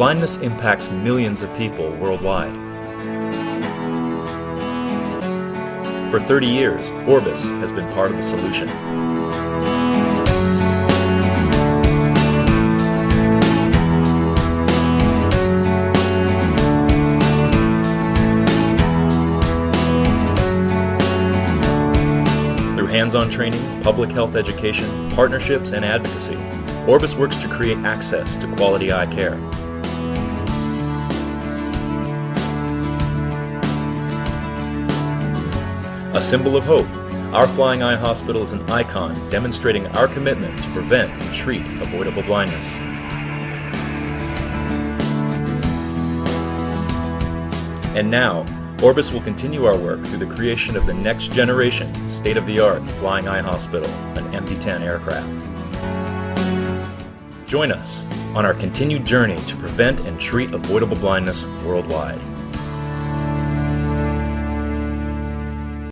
blindness impacts millions of people worldwide. For 30 years, Orbis has been part of the solution. Through hands-on training, public health education, partnerships, and advocacy, Orbis works to create access to quality eye care. A symbol of hope, our Flying Eye Hospital is an icon demonstrating our commitment to prevent and treat avoidable blindness. And now, Orbis will continue our work through the creation of the next generation, state-of-the-art Flying Eye Hospital, an MD-10 aircraft. Join us on our continued journey to prevent and treat avoidable blindness worldwide.